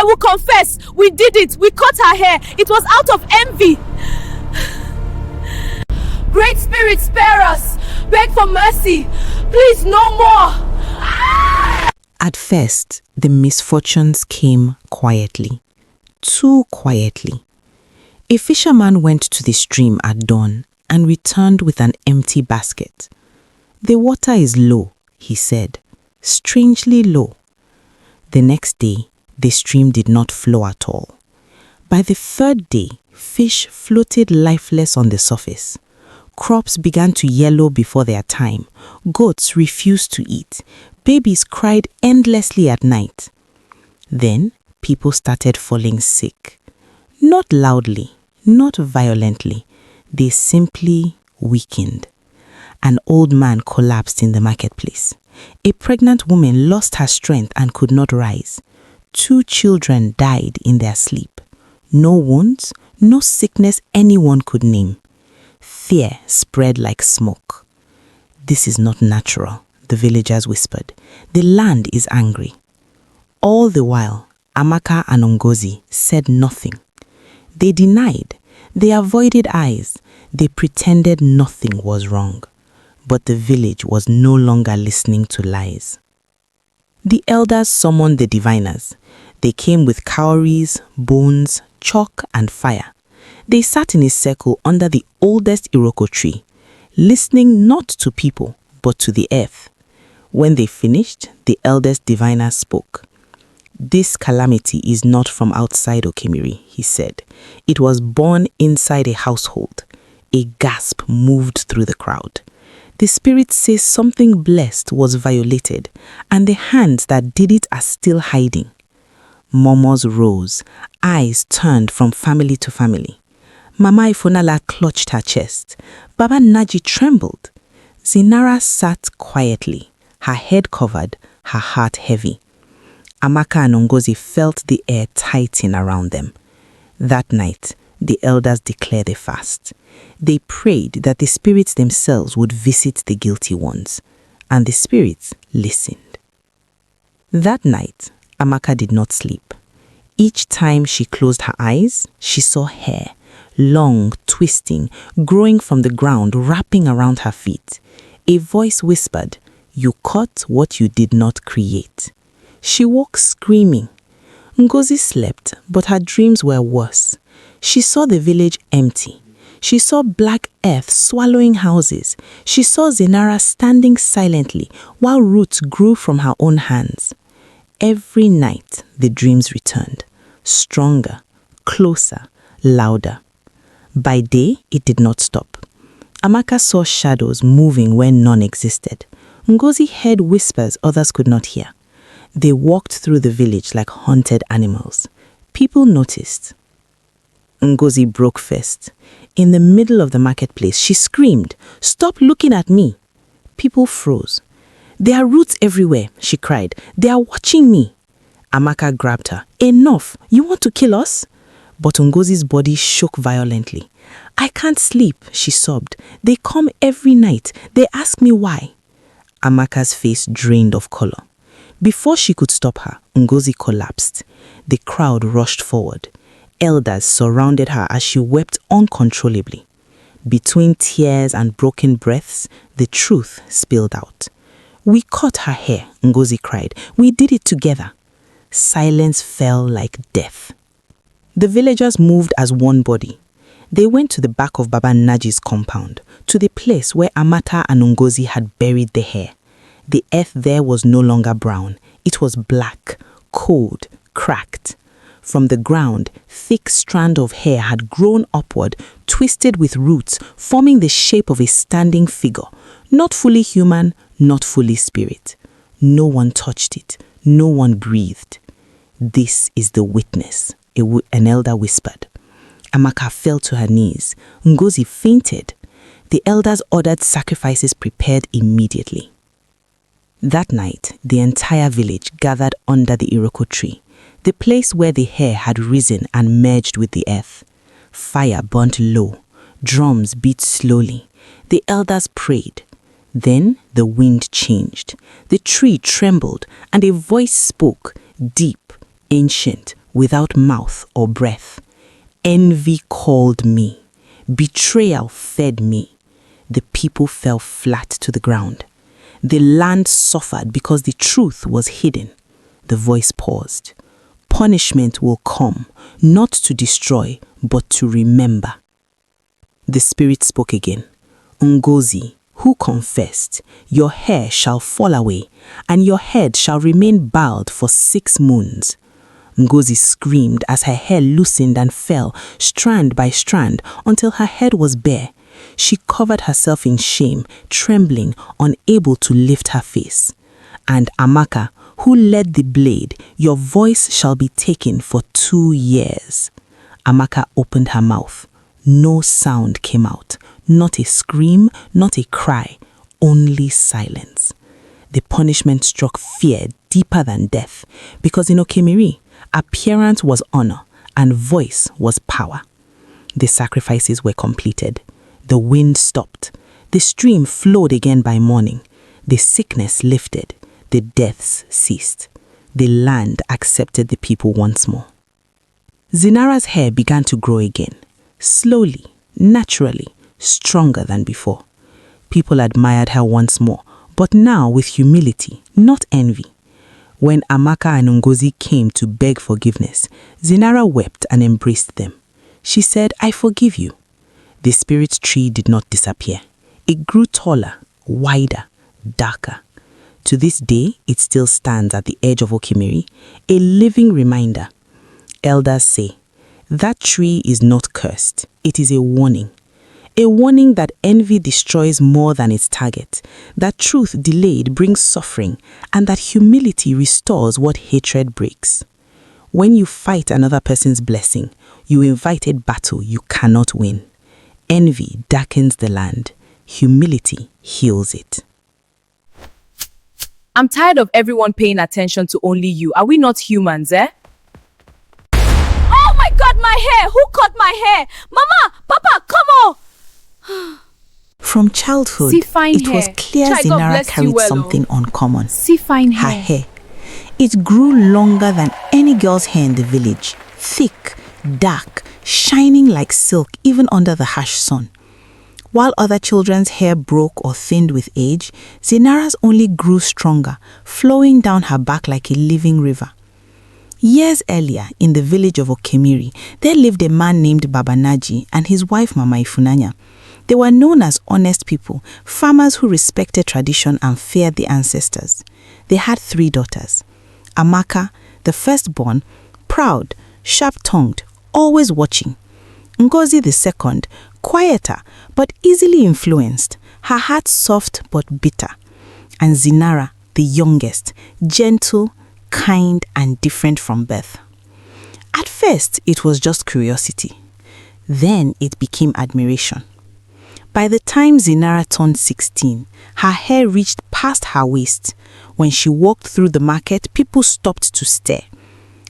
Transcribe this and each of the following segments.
I will confess. We did it. We cut her hair. It was out of envy. Great Spirit, spare us. Beg for mercy. Please, no more. At first, the misfortunes came quietly. Too quietly. A fisherman went to the stream at dawn and returned with an empty basket. The water is low, he said, strangely low. The next day, the stream did not flow at all. By the third day, fish floated lifeless on the surface. Crops began to yellow before their time. Goats refused to eat. Babies cried endlessly at night. Then, people started falling sick. Not loudly, not violently. They simply weakened. An old man collapsed in the marketplace. A pregnant woman lost her strength and could not rise. 2 children died in their sleep. No wounds, no sickness anyone could name. Fear spread like smoke. This is not natural, the villagers whispered. The land is angry. All the while, Amaka and Ngozi said nothing. They denied. They avoided eyes. They pretended nothing was wrong. But the village was no longer listening to lies. The elders summoned the diviners. They came with cowries, bones, chalk, and fire. They sat in a circle under the oldest Iroko tree, listening not to people, but to the earth. When they finished, the eldest diviner spoke. This calamity is not from outside Okemiri, he said. It was born inside a household. A gasp moved through the crowd. The spirit says something blessed was violated, and the hands that did it are still hiding. Murmurs rose, eyes turned from family to family. Mama Ifonala clutched her chest. Baba Naji trembled. Zinara sat quietly, her head covered, her heart heavy. Amaka and Ngozi felt the air tighten around them. That night, the elders declared a fast. They prayed that the spirits themselves would visit the guilty ones, and the spirits listened. That night, Amaka did not sleep. Each time she closed her eyes, she saw hair, long, twisting, growing from the ground, wrapping around her feet. A voice whispered, "You caught what you did not create." She woke screaming. Ngozi slept, but her dreams were worse. She saw the village empty. She saw black earth swallowing houses. She saw Zenara standing silently while roots grew from her own hands. Every night, the dreams returned, stronger, closer, louder. By day, it did not stop. Amaka saw shadows moving where none existed. Ngozi heard whispers others could not hear. They walked through the village like haunted animals. People noticed. Ngozi broke first. In the middle of the marketplace, she screamed, "Stop looking at me!" People froze. "There are roots everywhere," she cried. "They are watching me." Amaka grabbed her. "Enough! You want to kill us?" But Ngozi's body shook violently. "I can't sleep," she sobbed. "They come every night. They ask me why." Amaka's face drained of color. Before she could stop her, Ngozi collapsed. The crowd rushed forward. Elders surrounded her as she wept uncontrollably. Between tears and broken breaths, the truth spilled out. "We cut her hair," Ngozi cried. "We did it together." Silence fell like death. The villagers moved as one body. They went to the back of Baba Naji's compound, to the place where Amata and Ngozi had buried the hair. The earth there was no longer brown. It was black, cold, cracked. From the ground, thick strand of hair had grown upward, twisted with roots, forming the shape of a standing figure. Not fully human, not fully spirit. No one touched it. No one breathed. "This is the witness," an elder whispered. Amaka fell to her knees. Ngozi fainted. The elders ordered sacrifices prepared immediately. That night, the entire village gathered under the Iroko tree, the place where the hair had risen and merged with the earth. Fire burnt low. Drums beat slowly. The elders prayed. Then the wind changed. The tree trembled, and a voice spoke, deep, ancient, without mouth or breath. Envy called me. Betrayal fed me. The people fell flat to the ground. The land suffered because the truth was hidden. The voice paused. Punishment will come, not to destroy, but to remember. The spirit spoke again. Ngozi, who confessed, your hair shall fall away, and your head shall remain bald for 6 moons. Ngozi screamed as her hair loosened and fell, strand by strand, until her head was bare. She covered herself in shame, trembling, unable to lift her face. And Amaka, who led the blade, your voice shall be taken for 2 years. Amaka opened her mouth. No sound came out, not a scream, not a cry, only silence. The punishment struck fear deeper than death, because in Okemiri, appearance was honor and voice was power. The sacrifices were completed. The wind stopped. The stream flowed again by morning. The sickness lifted. The deaths ceased. The land accepted the people once more. Zinara's hair began to grow again, slowly, naturally, stronger than before. People admired her once more, but now with humility, not envy. When Amaka and Ngozi came to beg forgiveness, Zinara wept and embraced them. She said, I forgive you. The spirit tree did not disappear. It grew taller, wider, darker. To this day, it still stands at the edge of Okemiri, a living reminder. Elders say, that tree is not cursed. It is a warning. A warning that envy destroys more than its target, that truth delayed brings suffering, and that humility restores what hatred breaks. When you fight another person's blessing, you invite a battle you cannot win. Envy darkens the land. Humility heals it. I'm tired of everyone paying attention to only you. Are we not humans, eh? Oh my God, my hair! Who cut my hair? Mama! Papa, come on! From childhood, See fine it was hair. clear Chai, God Zinara bless you carried well, something uncommon. See fine Her hair. hair. It grew longer than any girl's hair in the village. Thick, dark, shining like silk even under the harsh sun. While other children's hair broke or thinned with age, Zinara's only grew stronger, flowing down her back like a living river. Years earlier, in the village of Okemiri, there lived a man named Babanaji and his wife Mama Ifunanya. They were known as honest people, farmers who respected tradition and feared the ancestors. They had 3 daughters. Amaka, the firstborn, proud, sharp-tongued, always watching. Ngozi, the second, quieter but easily influenced, her heart soft but bitter. And Zinara, the youngest, gentle, kind and different from birth. At first, it was just curiosity. Then it became admiration. By the time Zinara turned 16, her hair reached past her waist. When she walked through the market, people stopped to stare.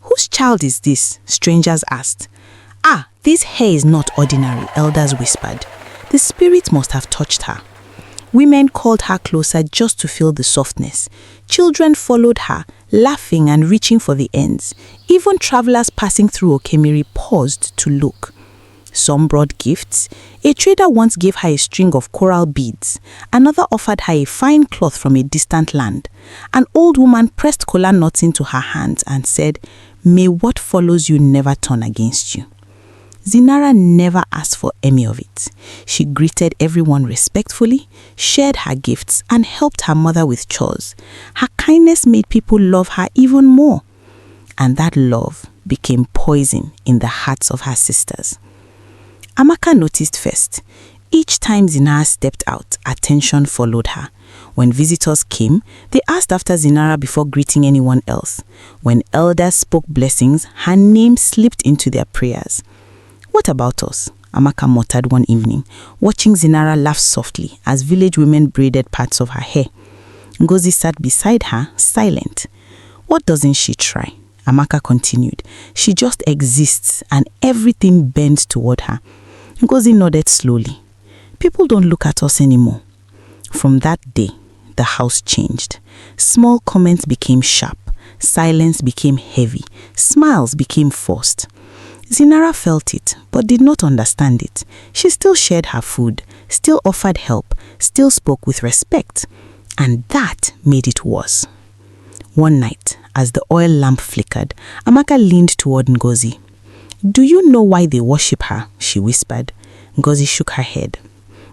Whose child is this? Strangers asked. Ah, this hair is not ordinary, elders whispered. The spirit must have touched her. Women called her closer just to feel the softness. Children followed her, laughing and reaching for the ends. Even travelers passing through Okemiri paused to look. Some brought gifts. A trader once gave her a string of coral beads. Another offered her a fine cloth from a distant land. An old woman pressed kola nuts into her hands and said, "May what follows you never turn against you." Zinara never asked for any of it. She greeted everyone respectfully, shared her gifts, and helped her mother with chores. Her kindness made people love her even more. And that love became poison in the hearts of her sisters. Amaka noticed first. Each time Zinara stepped out, attention followed her. When visitors came, they asked after Zinara before greeting anyone else. When elders spoke blessings, her name slipped into their prayers. "What about us?" Amaka muttered one evening, watching Zinara laugh softly as village women braided parts of her hair. Ngozi sat beside her, silent. "What doesn't she try?" Amaka continued. "She just exists and everything bends toward her." Ngozi nodded slowly. "People don't look at us anymore." From that day, the house changed. Small comments became sharp. Silence became heavy. Smiles became forced. Zinara felt it, but did not understand it. She still shared her food, still offered help, still spoke with respect. And that made it worse. One night, as the oil lamp flickered, Amaka leaned toward Ngozi. "Do you know why they worship her?" she whispered. Ngozi shook her head.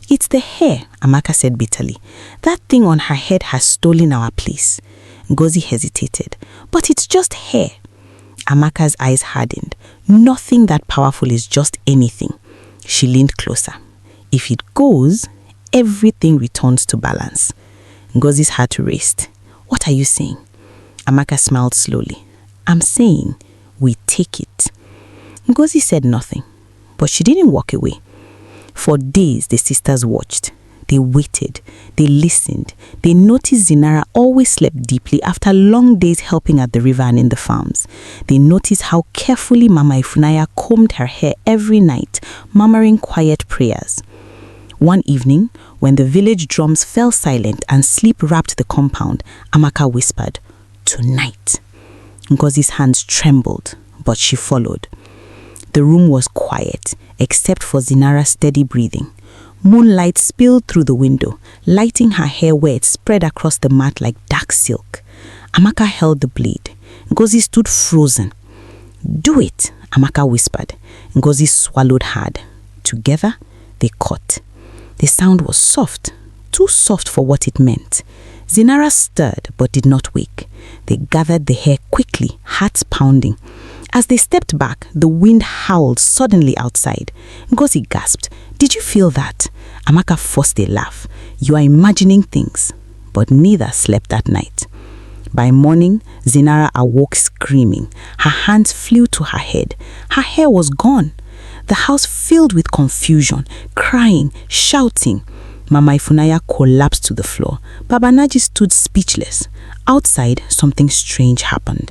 "It's the hair," Amaka said bitterly. "That thing on her head has stolen our place." Ngozi hesitated. "But it's just hair." Amaka's eyes hardened. "Nothing that powerful is just anything." She leaned closer. "If it goes, everything returns to balance." Ngozi's heart raced. "What are you saying?" Amaka smiled slowly. "I'm saying we take it." Ngozi said nothing, but she didn't walk away. For days, the sisters watched. They waited. They listened. They noticed Zinara always slept deeply after long days helping at the river and in the farms. They noticed how carefully Mama Ifunaya combed her hair every night, murmuring quiet prayers. One evening, when the village drums fell silent and sleep wrapped the compound, Amaka whispered, "Tonight." Ngozi's hands trembled, but she followed. The room was quiet, except for Zinara's steady breathing. Moonlight spilled through the window, lighting her hair where it spread across the mat like dark silk. Amaka held the blade. Ngozi stood frozen. "Do it," Amaka whispered. Ngozi swallowed hard. Together, they cut. The sound was soft, too soft for what it meant. Zinara stirred but did not wake. They gathered the hair quickly, hearts pounding. As they stepped back, the wind howled suddenly outside. Ngozi gasped. "Did you feel that?" Amaka forced a laugh. "You are imagining things." But neither slept that night. By morning, Zinara awoke screaming. Her hands flew to her head. Her hair was gone. The house filled with confusion, crying, shouting. Mama Ifunaya collapsed to the floor. Baba Naji stood speechless. Outside, something strange happened.